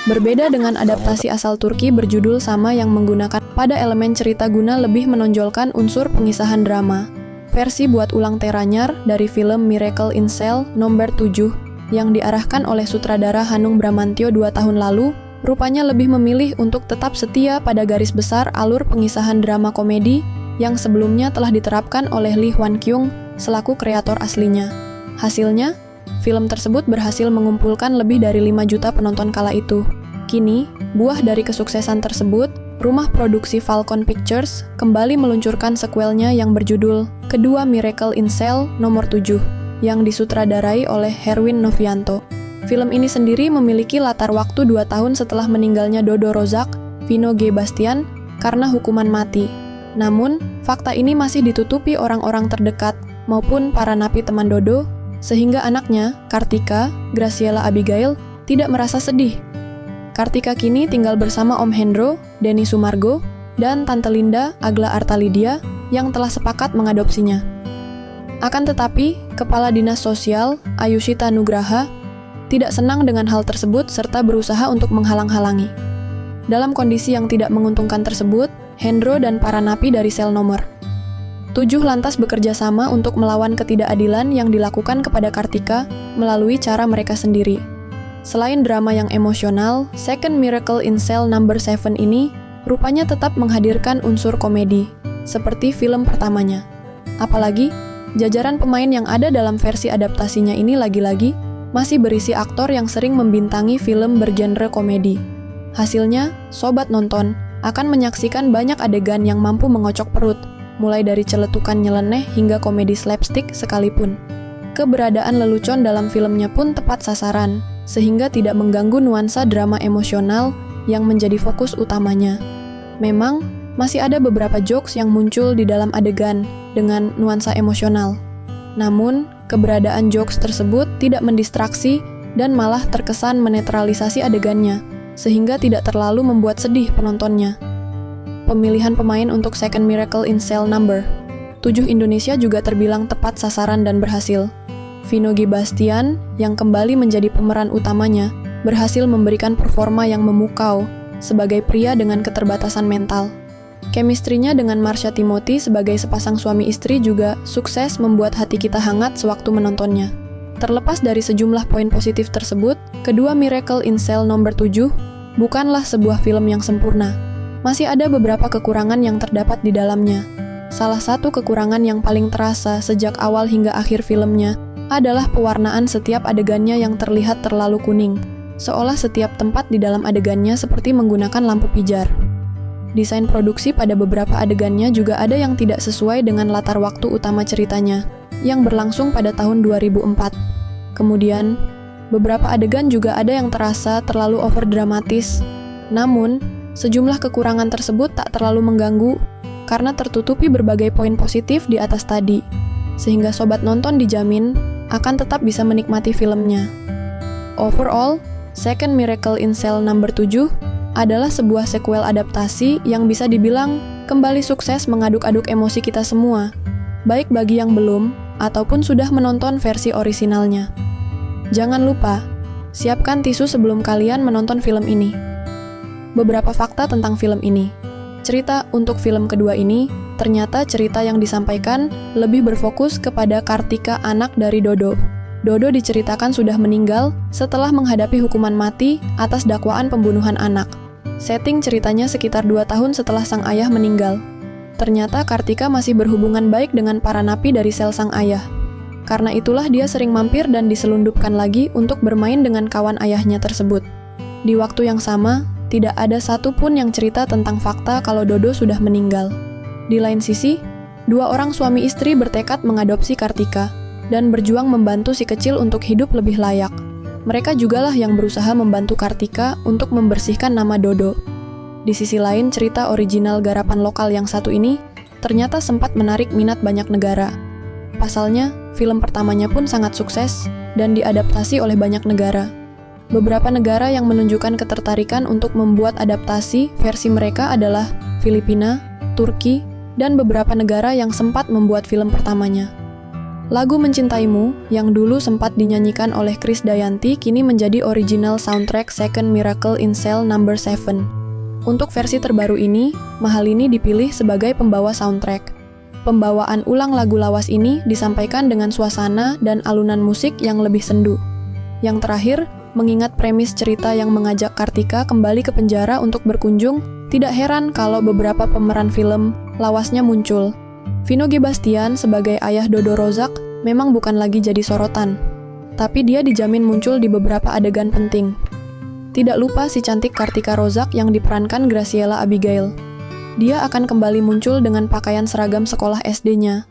Berbeda dengan adaptasi asal Turki berjudul sama yang menggunakan pada elemen cerita guna lebih menonjolkan unsur pengisahan drama. Versi buat ulang Teranyar dari film Miracle in Cell nomor 7 yang diarahkan oleh sutradara Hanung Bramantyo 2 tahun lalu, rupanya lebih memilih untuk tetap setia pada garis besar alur pengisahan drama komedi yang sebelumnya telah diterapkan oleh Lee Hwan Kyung selaku kreator aslinya. Hasilnya, film tersebut berhasil mengumpulkan lebih dari 5 juta penonton kala itu. Kini, buah dari kesuksesan tersebut, rumah produksi Falcon Pictures kembali meluncurkan sequelnya yang berjudul Kedua Miracle in Cell nomor 7 yang disutradarai oleh Herwin Novianto. Film ini sendiri memiliki latar waktu 2 tahun setelah meninggalnya Dodo Rozak, Vino G. Bastian, karena hukuman mati. Namun, fakta ini masih ditutupi orang-orang terdekat maupun para napi teman Dodo, sehingga anaknya, Kartika, Graciela Abigail, tidak merasa sedih. Kartika kini tinggal bersama Om Hendro, Denny Sumargo, dan Tante Linda, Agla Artalidia, yang telah sepakat mengadopsinya. Akan tetapi, Kepala Dinas Sosial, Ayushita Nugraha, tidak senang dengan hal tersebut serta berusaha untuk menghalang-halangi. Dalam kondisi yang tidak menguntungkan tersebut, Hendro dan para napi dari sel nomor 7 lantas bekerja sama untuk melawan ketidakadilan yang dilakukan kepada Kartika melalui cara mereka sendiri. Selain drama yang emosional, Second Miracle in Cell number 7 ini rupanya tetap menghadirkan unsur komedi, seperti film pertamanya. Apalagi, jajaran pemain yang ada dalam versi adaptasinya ini lagi-lagi masih berisi aktor yang sering membintangi film bergenre komedi. Hasilnya, sobat nonton akan menyaksikan banyak adegan yang mampu mengocok perut, mulai dari celetukan nyeleneh hingga komedi slapstick sekalipun. Keberadaan lelucon dalam filmnya pun tepat sasaran, sehingga tidak mengganggu nuansa drama emosional yang menjadi fokus utamanya. Memang, masih ada beberapa jokes yang muncul di dalam adegan dengan nuansa emosional. Namun, keberadaan jokes tersebut tidak mendistraksi dan malah terkesan menetralisasi adegannya, sehingga tidak terlalu membuat sedih penontonnya. Pemilihan pemain untuk Second Miracle in Cell number 7 Indonesia juga terbilang tepat sasaran dan berhasil. Vino G. Bastian, yang kembali menjadi pemeran utamanya, berhasil memberikan performa yang memukau sebagai pria dengan keterbatasan mental. Chemistry-nya dengan Marsha Timothy sebagai sepasang suami istri juga sukses membuat hati kita hangat sewaktu menontonnya. Terlepas dari sejumlah poin positif tersebut, Kedua Miracle in Cell nomor 7 bukanlah sebuah film yang sempurna. Masih ada beberapa kekurangan yang terdapat di dalamnya. Salah satu kekurangan yang paling terasa sejak awal hingga akhir filmnya adalah pewarnaan setiap adegannya yang terlihat terlalu kuning, seolah setiap tempat di dalam adegannya seperti menggunakan lampu pijar. Desain produksi pada beberapa adegannya juga ada yang tidak sesuai dengan latar waktu utama ceritanya, yang berlangsung pada tahun 2004. Kemudian, beberapa adegan juga ada yang terasa terlalu overdramatis. Namun, sejumlah kekurangan tersebut tak terlalu mengganggu karena tertutupi berbagai poin positif di atas tadi, sehingga sobat nonton dijamin akan tetap bisa menikmati filmnya. Overall, Second Miracle in Cell number 7 adalah sebuah sequel adaptasi yang bisa dibilang kembali sukses mengaduk-aduk emosi kita semua, baik bagi yang belum ataupun sudah menonton versi orisinalnya. Jangan lupa, siapkan tisu sebelum kalian menonton film ini. Beberapa fakta tentang film ini. Cerita untuk film kedua ini, ternyata cerita yang disampaikan lebih berfokus kepada Kartika, anak dari Dodo. Dodo diceritakan sudah meninggal setelah menghadapi hukuman mati atas dakwaan pembunuhan anak. Setting ceritanya sekitar 2 tahun setelah sang ayah meninggal. Ternyata Kartika masih berhubungan baik dengan para napi dari sel sang ayah. Karena itulah dia sering mampir dan diselundupkan lagi untuk bermain dengan kawan ayahnya tersebut. Di waktu yang sama, tidak ada satupun yang cerita tentang fakta kalau Dodo sudah meninggal. Di lain sisi, 2 orang suami istri bertekad mengadopsi Kartika dan berjuang membantu si kecil untuk hidup lebih layak. Mereka jugalah yang berusaha membantu Kartika untuk membersihkan nama Dodo. Di sisi lain, cerita original garapan lokal yang satu ini ternyata sempat menarik minat banyak negara. Pasalnya, film pertamanya pun sangat sukses dan diadaptasi oleh banyak negara. Beberapa negara yang menunjukkan ketertarikan untuk membuat adaptasi versi mereka adalah Filipina, Turki, dan beberapa negara yang sempat membuat film pertamanya. Lagu Mencintaimu, yang dulu sempat dinyanyikan oleh Krisdayanti, kini menjadi original soundtrack Second Miracle in Cell No. 7. Untuk versi terbaru ini, Mahalini dipilih sebagai pembawa soundtrack. Pembawaan ulang lagu lawas ini disampaikan dengan suasana dan alunan musik yang lebih sendu. Yang terakhir, mengingat premis cerita yang mengajak Kartika kembali ke penjara untuk berkunjung, tidak heran kalau beberapa pemeran film lawasnya muncul. Vino G. Bastian sebagai ayah Dodo Rozak memang bukan lagi jadi sorotan, tapi dia dijamin muncul di beberapa adegan penting. Tidak lupa si cantik Kartika Rozak yang diperankan Graciela Abigail. Dia akan kembali muncul dengan pakaian seragam sekolah SD-nya.